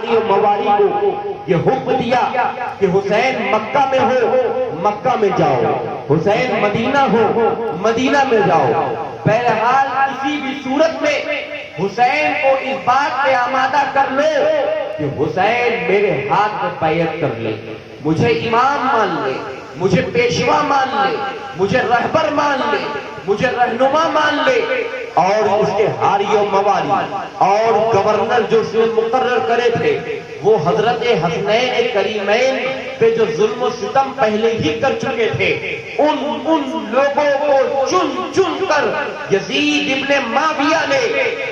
ہاری و مواری کو یہ حکم دیا کہ حسین مکہ میں ہو مکہ میں جاؤ، حسین مدینہ ہو مدینہ میں جاؤ۔ بہرحال کسی بھی صورت میں حسین کو اس بات پہ آمادہ کر لو کہ حسین میرے ہاتھ میں بیعت کر لے، مجھے امام مان لے، مجھے پیشوا مان لے، مجھے رہبر مان لے، مجھے رہنما مان لے۔ اور اس کے ہاری و مواری اور گورنر جو اس نے مقرر کرے تھے وہ حضرت حسنین کریمین پہ جو ظلم و ستم پہلے ہی کر چکے تھے، ان لوگوں کو چن چن کر یزید ابن معاویہ نے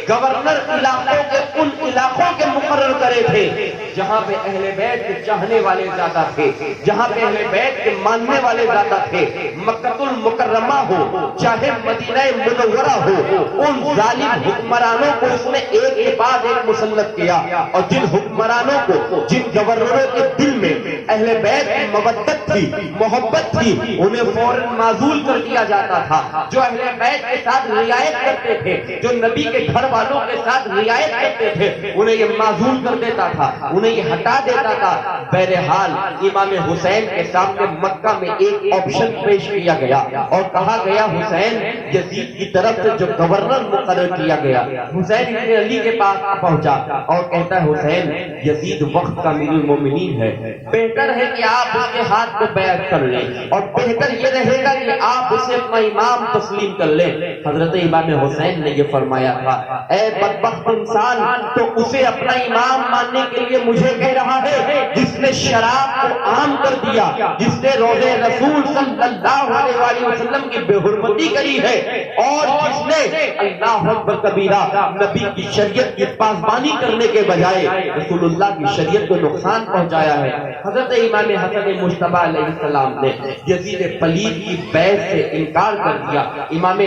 گورنر علاقوں کے ان علاقوں کے مقرر کرے تھے جہاں پہ اہل بیت کے چاہنے والے زیادہ تھے، جہاں پہ اہل بیت کے ماننے والے زیادہ تھے۔ مکہ المکرمہ ہو چاہے مدینہ منورہ ہو، ان ظالم حکمرانوں کو اس نے ایک کے بعد ایک مسلط کیا، اور جن حکمرانوں کو، جن گورنروں کے دل میں اہل بیت کی مودت تھی، محبت تھی، انہیں فوراً معزول کر دیا جاتا تھا۔ جو اہل بیت کے ساتھ رعایت کرتے تھے، جو نبی کے گھر والوں کے ساتھ رعایت کرتے تھے، انہیں یہ معزول کر دیتا تھا، انہیں یہ ہٹا دیتا تھا۔ بہرحال امام حسین کے سامنے مکہ میں ایک آپشن پیش کیا گیا اور کہا گیا حسین یزید کی طرف سے جو گورنر مقرر کیا گیا، حسین ابن علی کے پاس پہنچا اور کہتا ہے حسین یزید وقت کا امیر المومنین ہے، بہتر ہے کہ آپ اس کے ہاتھ کو بیعت کر لیں، اور بہتر یہ رہے گا کہ آپ اسے اپنا امام تسلیم کر لیں۔ حضرت امام حسین نے یہ فرمایا تھا، اے بدبخت انسان، تو اسے اپنا امام ماننے کے لیے مجھے کہہ رہا ہے جس نے شراب کو عام کر دیا، جس نے روزے رسول صلی اللہ علیہ وآلہ وسلم کی بے حرمتی کری ہے، اور جس نے اللہ اکبر کبیرہ نبی کی شریعت کی پاسبانی کرنے کے بجائے رسول اللہ کی شریعت کو نقصان پہنچایا ہے۔ حضرت امام حسن مجتبی علیہ السلام نے یزید پلید کی بیعت سے انکار کر دیا۔ امام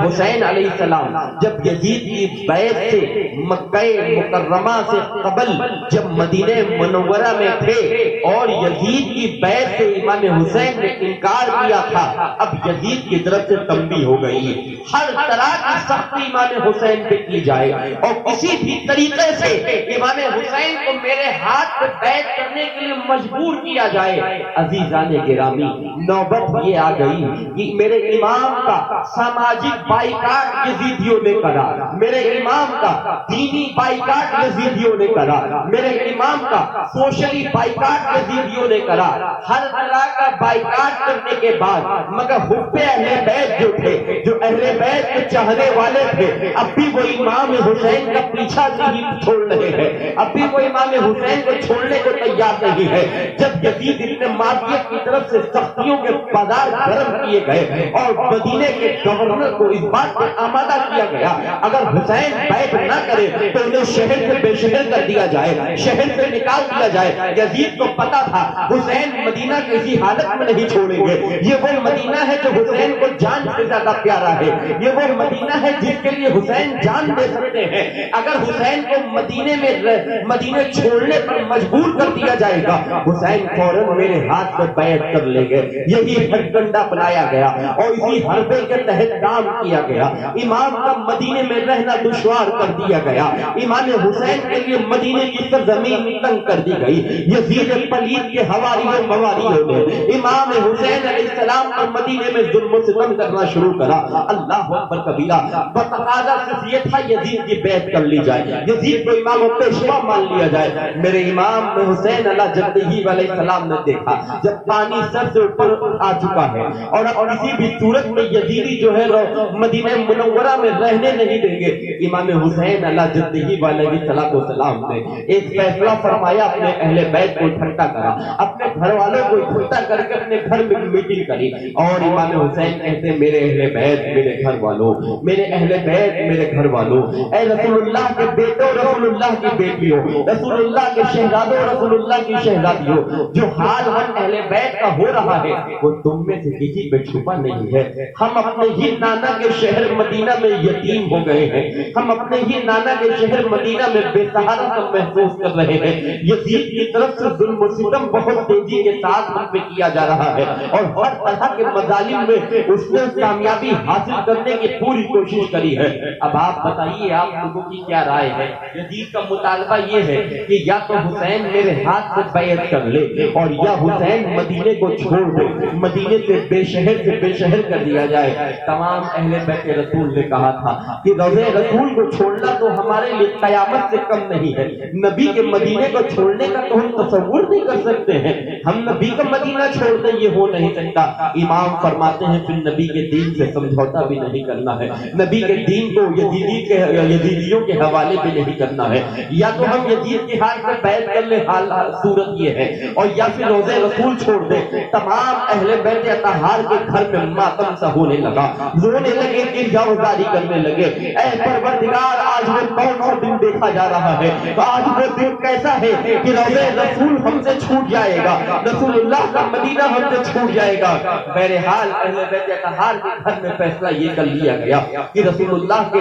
حسین علیہ السلام جب یزید کی بیعت سے مکہ مکرمہ سے قبل جب مدینہ منورہ میں تھے اور یزید کی بیعت سے امام حسین نے انکار کیا تھا، اب یزید کی طرف سے تنبیہ ہو گئی، ہر طرح کی سختی امام حسین پہ کی جائے اور کسی بھی طریقے سے امام حسین کو میرے ہاتھ پہ بیعت کرنے کے لیے مجبور کیا جائے۔ عزیزان گرامی، نوبت یہ آ گئی کہ میرے امام کا سماجک بائیکاٹ یزیدیوں نے کرا، میرے امام کا دینی بائیکاٹ یزیدیوں نے کرا، میرے امام کا سوشلی بائیکاٹ یزیدیوں نے کرا۔ ہر طرح کا بائیکاٹ کرنے کے بعد مگر حب اہل بیت جو تھے، جو اہل بیت کے چاہنے والے تھے، اب بھی وہ امام حسین کا پیچھا نہیں چھوڑ رہے ہیں، اب بھی وہ امام حسین کو چھوڑنے کو تیار نہیں ہے۔ جب یزید ابن معاویہ کی طرف سے سختیوں کے بازار گرم کیے گئے اور مدینے کے گورنر کو اس بات پر آمادہ کیا گیا اگر حسین بیعت نہ کرے تو انہیں شہر سے بے شہر کر دیا جائے، شہر سے نکال دیا جائے۔ یزید کو پتا تھا حسین مدینہ کسی حالت میں نہیں چھوڑیں گے، یہ وہ مدینہ ہے جو حسین کو جان سے زیادہ پیارا ہے، یہ وہ مدینہ ہے جس کے لیے حسین جان دے سکتے ہیں۔ اگر حسین کو مدینے چھوڑنے پر مجبور کر دیا جائے گا، حسین فوراً میرے ہاتھ میں بیعت کر لیں گے۔ یہی ہتھکنڈہ اپنایا گیا اور اسی حربے کے تحت کام کیا گیا۔ امام کا مدینے میں رہنا دشوار کر دیا گیا، امام حسین کے لیے مدینے کی سرزمین تنگ کر دی گئی۔ یزید پلید کے حواریوں مواریوں نے امام حسین علیہ السلام پر مدینے میں ظلم و ستم کرنا شروع کرا۔ اللہ اکبر کبیرہ، بتقاضا صرف یہ تھا یزید کی بیعت کر لی جائے، یزید کو امام و پیشوا مان لیا جائے۔ میرے امام حسین علیہ جدہ علیہ السلام نے دیکھا جب پانی سر سے اوپر آ چکا ہے اور کسی بھی صورت میں یزیدی جو ہے مدینہ منورہ میں رہنے نہیں دیں گے، امام حسین علیہ جدہ علیہ السلام نے ایک فیصلہ فرمایا، اپنے اہل بیت کو اکٹھا کرا، اپنے گھر والوں کو اکٹھا کر کے اپنے گھر میں میٹنگ کری اور امام حسین کہتے میرے اہل بیت، میرے گھر والوں، میرے اہل بیت، میرے گھر والوں، اے رسول اللہ کے بیٹوں، رسول اللہ کی بیٹیوں، رسول اللہ کے شہزادوں، رسول اللہ کی شہزادی ہو، جو حال ہم اہل بیت کا ہو رہا ہے وہ تم میں سے کسی پہ چھپا نہیں ہے۔ ہم اپنے ہی نانا کے شہر مدینہ میں یتیم ہو گئے ہیں، ہم اپنے ہی نانا کے شہر مدینہ میں بے سہارا سب محسوس کر رہے ہیں۔ یزید کی طرف سے ظلم و ستم بہت تیزی کے ساتھ ہم پہ کیا جا رہا ہے، اور ہر طرح کے مظالم میں اس نے کامیابی حاصل کرنے کی پوری کوشش کری ہے۔ اب آپ بتائیے آپ لوگوں کی کیا رائے ہے؟ یزید کا مطالبہ یہ ہے کہ یا تو حسین میرے ہاتھ سے بیعت کر لے، اور یا حسین مدینے کو چھوڑ دے، مدینے سے بے شہر کر دیا جائے۔ تمام اہل بیت رسول نے کہا تھا کہ روضہ رسول کو چھوڑنا تو ہمارے لیے قیامت سے کم نہیں ہے، نبی کے مدینے کو چھوڑنے کا تو ہم تصور نہیں کر سکتے ہیں، ہم نبی کا مدینہ چھوڑ دیں یہ ہو نہیں سکتا۔ امام فرماتے ہیں پھر نبی کے دین سے سمجھوتا بھی نہیں کرنا ہے، نبی کے دین کو یزیدیوں کے حوالے بھی نہیں کرنا ہے، یا تو ہم یزید کے ہاتھ میں بیعت کر لیں، حال صورت یہ ہے، اور یا پھر روضہ رسول چھوڑ دیں۔ تمام اہل بیت اطہار کے گھر میں ماتم سا ہونے لگا، رونے لگے، گریہ وزاری کرنے لگے۔ اے پروردگار آج وہ کون سا دن دیکھا جا رہا ہے، آج وہ دن کیسا ہے کہ روضہ رسول ہم سے چھوٹ جائے گا، رسول اللہ کا مدینہ ہم سے چھوٹ جائے گا۔ بہرحال اہل بیت اطہار کے گھر میں فیصلہ یہ کر لیا گیا کہ رسول اللہ کے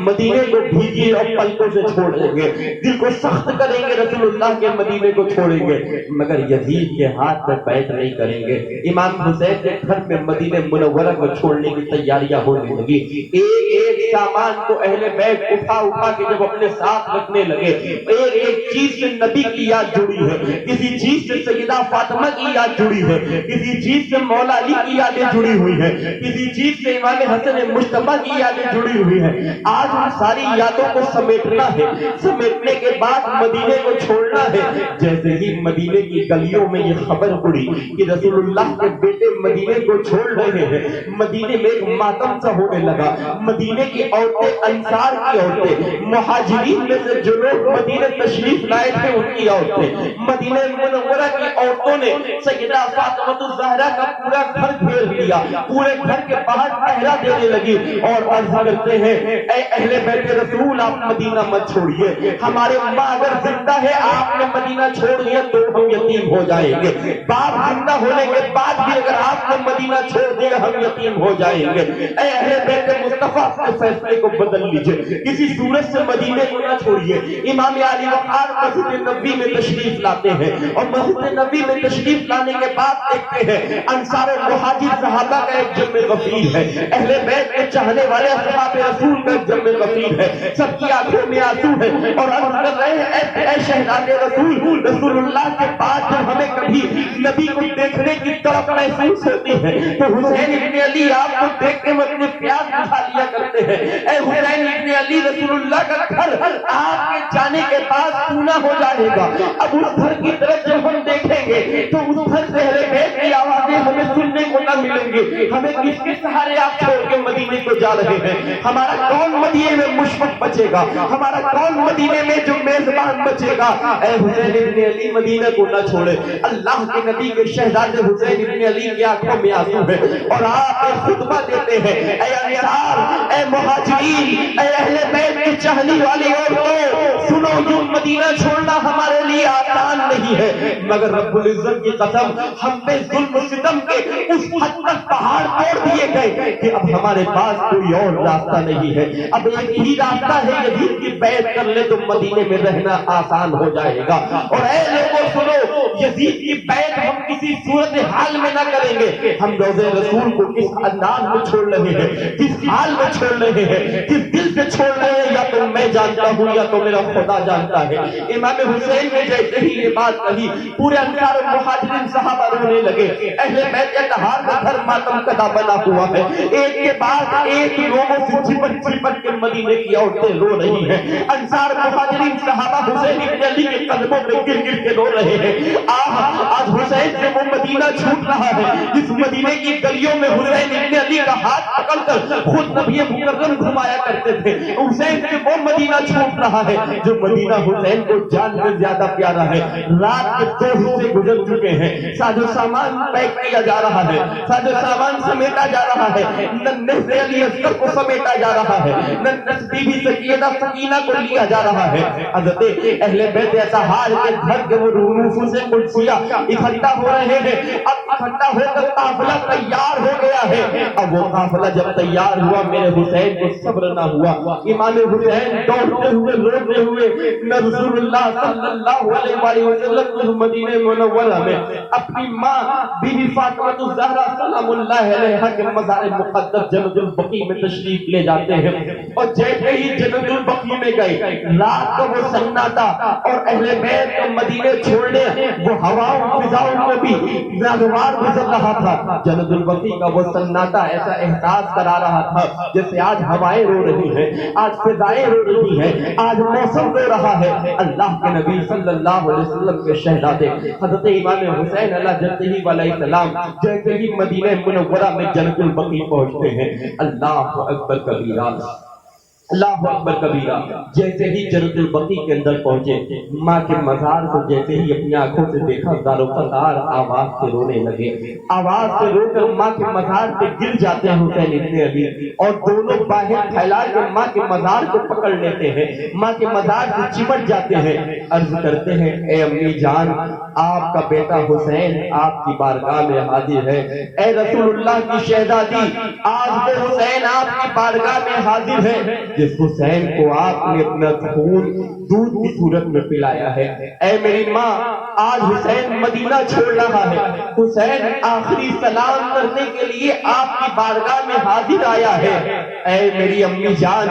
مدینے کو بھیجیے اور پلکوں سے چھوڑ دیں گے، دل کو سخت کریں گے، رسول اللہ کے مدینے کو چھوڑیں گے، مگر یزید کے ہاتھ میں بیعت نہیں کریں گے۔ امام حسین کے گھر میں مدینہ منورہ کو چھوڑنے کی تیاریاں ہونے لگی۔ ایک ایک سامان کو اہل بیت اٹھا کے جب اپنے ساتھ رکھنے لگے، ایک ایک چیز سے نبی کی یاد جڑی ہے، کسی چیز سے سیدہ فاطمہ کی یاد جڑی ہے، کسی چیز سے مولا علی کی یادیں جڑی ہوئی ہیں، کسی چیز سے امام حسن مجتبیٰ کی یادیں جڑی ہوئی ہیں۔ آج ان ساری یادوں کو سمیٹنا ہے، سمیٹنے کے بعد مدینے کو چھوڑنا ہے۔ جیسے ہی مدینے کی گلیوں میں یہ خبر اڑی کہ رسول اللہ کے بیٹے مدینے کو چھوڑ رہے ہیں، مدینے میں ایک ماتم سا ہونے لگا۔ مدینے کی عورتیں، انصار کی عورتیں، مہاجرین میں سے جو لوگ مدینے تشریف لائے تھے ان کی عورتیں، مدینہ منورہ کی عورتوں نے سیدہ فاطمہ الزہرا کا پورا گھر گھیر لیا، پورے گھر کے باہر پہرا دینے لگی اور عرض کرتے ہیں اے اہل بیت رسول آپ مدینہ مت چھوڑیے، ہمارے ماں اگر زندہ ہے آپ نے مدینہ چھوڑ دیا تو ہم یتیم ہو جائیں گے، باپ زندہ ہونے کے بعد بھی اگر آپ نے مدینہ چھوڑ دیا ہم یتیم ہو جائیں گے۔ اے اہل بیت مصطفیٰ کے فیصلے کو بدل لیجئے، کسی صورت سے مدینے کو نہ چھوڑیے۔ امام علی وقار مسجد نبی میں تشریف لاتے ہیں، اور مسجد نبی میں تشریف لانے کے بعد دیکھتے ہیں انصار مہاجر صحابہ کا ایک جمع غفیر ہے، اہل بیت کے چاہنے والے اصحاب رسول کا ایک جمع غفیر ہے، سب کی آنکھوں میں آنسو ہے اور عرض کر رہے ہیں اے شہزاد رسول، رسول اللہ کے بعد جب ہمیں کبھی نبی کو دیکھنے کی طرف محسوس ہوتی ہے تو حسین ابن علی آپ کو دیکھ کے اپنے پیاس بجھا لیا کرتے ہیں۔ اے حسین ابن علی، رسول اللہ کا گھر آپ کے جانے کے بعد سونا ہو جائے گا، اب اس گھر کی طرف جب ہم دیکھیں گے تو اس گھر سے اہل بیت کی آوازیں ہمیں سننے کو نہ ملیں گی، ہمیں کس کے سہارے آپ چھوڑ کے مدینے کو جا رہے ہیں؟ ہمارا کون مدینے میں مشفق بچے گا؟ ہمارا کون مدینے میں جو میزبان بچے گا؟ اے حسین ابن علی مدینہ کو نہ چھوڑے۔ اللہ کے نبی کے شہزادے حسین ابن علی کی آنکھوں میں آنسو ہے اور آپ ایک خطبہ دیتے ہیں، اے انصار، اے مہاجرین، اے اہل بیت کی چاہنے والی عورتوں، سنو جو مدینہ چھوڑنا ہمارے لیے آسان نہیں ہے، مگر رب العزت کی قسم ہم پہ ظلم و ستم کے اس حد تک پہاڑ توڑ دیے گئے کہ اب ہمارے پاس کوئی اور راستہ نہیں ہے، اب ایک ہی راستہ ہے، یزید کی بیعت کر لے تو مدینے میں رہنا آسان ہو جائے گا۔ اور اے لوگوں سنو، یزید کی بیعت ہم کسی صورتحال میں نہ کریں گے، ہم روضہ رسول کو کس انداز میں چھوڑ رہے ہیں، کس حال میں چھوڑ رہے ہیں، کس دل سے چھوڑ رہے ہیں، یا تو میں جانتا ہوں یا تو میرا خدا جانتا ہے۔ امام حسین نے جیسے ہی یہ بات کہی پورے انصار و مہاجرین صحابہ رونے لگے، اہل بیت اطہار کا گھر ماتم کدا بنا ہوا ہے، ایک کے بعد ایک لوگوں سے چپٹ کے مدینے کی عورتیں رو رہی ہیں، انصار مہاجرین صحابہ حسین ابن علی کے قدموں پہ گر گر کے رو رہے ہیں، آج حسین سے وہ مدینہ چھوٹ رہا ہے جس مدینے کی گلیوں میں حسین ابن علی کا ہاتھ پکڑ کر خود نبی مکرم گھمایا کرتے تھے. حسین سے وہ مدینہ چھوٹ رہا ہے جو مدینہ حسین کو جان سے زیادہ پیارا ہے. رات کے 2 حصے گزر چکے ہیں. ساجو سامان پیک کیا جا رہا ہے, ساجو سامان سمیٹا جا رہا ہے. ننھے علی اصغر کو سمیٹا جا رہا ہے, بی بی سکینہ سکینہ کو لیا جا رہا ہے. حضرت اہل بیت اطہار کے گھر کے وہ نفوس قدسیہ اکٹھا ہو رہے ہیں. اب اکٹھا ہو کر قافلہ تیار ہو گیا ہے. اب وہ قافلہ جب تیار ہوا میرے حسین کو صبر نہ ہوا. امام حسین دوڑتے ہوئے روتے ہوئے رسول اللہ صلی اللہ علیہ وسلم مدینہ منورہ میں اپنی ماں بی بی فاطمہ الزہرا سلام اللہ علیہا کے مزار مقدس جنت البقیع میں تشریف لے جاتے ہیں. اور جیسے ہی جنت البقیع میں گئے, رات کو وہ سناٹا اور اہل بیت کو مدینے چھوڑنے وہ ہواؤں فضاؤں میں بھی ناگوار گزر رہا تھا. جنت البقیع کا وہ سناٹا ایسا احساس کرا رہا تھا جیسے آج ہوائیں رو رہی ہیں, آج فضائیں رو رہی ہیں, آج موسم رو رہا ہے. اللہ کے نبی صلی اللہ علیہ وسلم کے شہزادے حضرت امام حسین علیہ جدہ علیہ السلام جیسے ہی مدینہ منورہ میں جنت البقیع پہنچتے ہیں, اللہ اکبر کبیرہ, اللہ اکبر کبیرہ. جیسے ہی جنت البقیع کے اندر پہنچے, ماں کے مزار کو جیسے ہی اپنی آنکھوں سے دیکھا, دارو قطار آواز سے رونے لگے. آواز سے رو کر ماں کے مزار پہ گر جاتے ہیں حسین ابن علی, اور دونوں باہیں پھیلا کے ماں کے مزار کو پکڑ لیتے ہیں, ماں کے مزار سے چمٹ جاتے ہیں. عرض کرتے ہیں اے امی جان, آپ کا بیٹا حسین آپ کی بارگاہ میں حاضر ہے. اے رسول اللہ کی شہزادی, آج وہ حسین آپ کی بارگاہ میں حاضر ہے جس حسین کو آپ نے اپنا خون دودھ کی صورت میں پلایا ہے. اے میری ماں, آج حسین مدینہ چھوڑ رہا ہے. حسین آخری سلام کرنے کے لیے آپ کی بارگاہ میں حاضر آیا ہے. اے میری امی جان,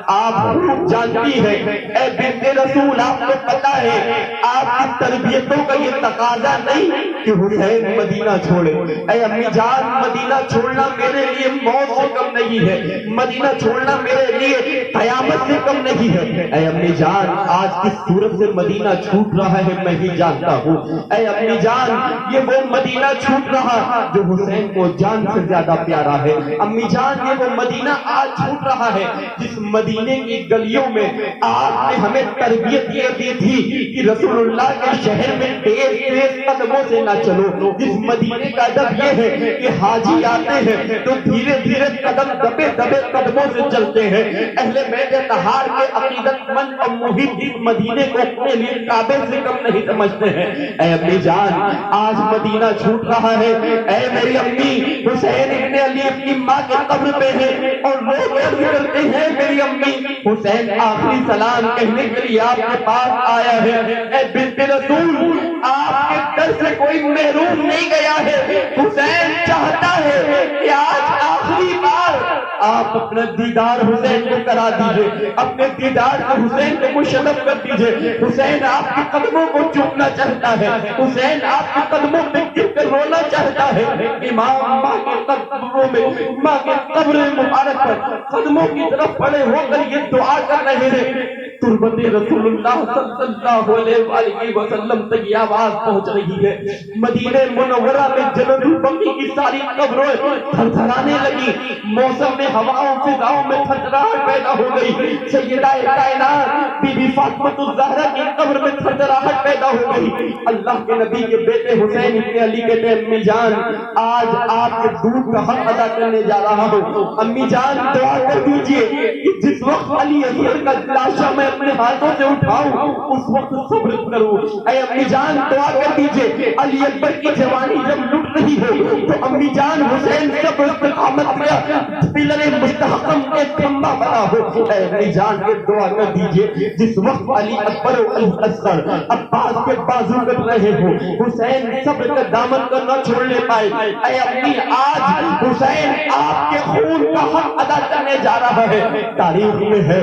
آپ خوب جانتی ہے, اے بنت رسول آپ کو پتا ہے آپ کی تربیتوں کا یہ تقاضا نہیں کہ حسین مدینہ چھوڑے. اے امی جان, مدینہ چھوڑنا میرے لیے موت سے کم نہیں ہے, مدینہ چھوڑنا میرے لیے قیامت سے کم نہیں ہے. اے امی جان, آج کس صورت سے مدینہ چھوٹ رہا ہے میں ہی جانتا ہوں. اے امی جان, یہ وہ مدینہ چھوٹ رہا جو حسین کو جان سے زیادہ پیارا ہے. امی جان, یہ وہ مدینہ آج چھوٹ رہا ہے جس مدینے کی گلیوں میں آپ نے ہمیں تربیت یہ دی تھی کہ رسول اللہ کے شہر میں تیز تیز قدموں سے نہ چلو. جس مدینے کا ادب یہ ہے کہ حاجی آتے ہیں تو دھیرے دھیرے قدم دبے دبے قدموں سے چلتے ہیں. اہل بیت اطہار کے عقیدت مند اور محب اس مدینے کو اپنے لیے کعبے سے کم نہیں سمجھتے ہیں. اے امی جان, آج مدینہ چھوٹ رہا ہے. اے میری امی, حسین ابن علی اپنی ماں کے قبر پہ ہے اور وہ کرتے ہیں میری امی, حسین آخری سلام کہنے کے لیے آپ کے پاس آیا ہے. اے بنت رسول, آپ کے در سے کوئی محروم نہیں گیا ہے. حسین چاہتا ہے کہ آج آخری بار آپ اپنا دیدار حسین کو کرا دیجئے, اپنے دیدار کو حسین کو مشرف کر دیجئے. حسین آپ کے قدموں کو چومنا چاہتا ہے, حسین آپ کے قدموں پہ گر کر رونا چاہتا ہے. امام ماں کے قبروں میں, ماں کے قبر مبارک پر قدموں کی طرف پڑے ہو کر یہ دعا کر رہے ہیں. تربت رسول اللہ صلی اللہ علیہ وآلہ وسلم تک یہ آواز پہنچ رہی ہے. مدینہ منورہ میں جنت البقیع کی ساری قبریں تھر تھرانے لگی. موسم میں ہواؤں فضاؤں میں تھرتھراہٹ پیدا ہو گئی. سیدہ کائنات بی بی فاطمہ الزہرا کی قبر میں تھرتھراہٹ پیدا ہو گئی. اللہ کے نبی کے بیٹے حسین ابن علی کہتے ہیں امی جان, آج آپ کے دودھ کا حق ادا کرنے جا رہا ہوں. امی جان, دعا کر دیجئے کہ جس وقت علی اصغر کا لاشا میں اپنے ہاتھوں سے اٹھاؤں اس وقت صبر کروں. اے امی جان, دعا کر دیجئے علی اکبر کی جوانی جب لٹ رہی ہو تو امی جان حسین صبر استقامت میں پلر مستحکم کے کھمبا بنا ہو. اے امی جان, یہ دعا کر دیجئے جس وقت علی اکبر و علی اصغر عباس کے بازو کر رہے ہو, حسین صبر کا دامن کو نہ چھوڑنے پائے. اے امی, آج حسین آپ کے خون کا حق ادا کرنے جا رہا ہے. تاریخ میں ہے,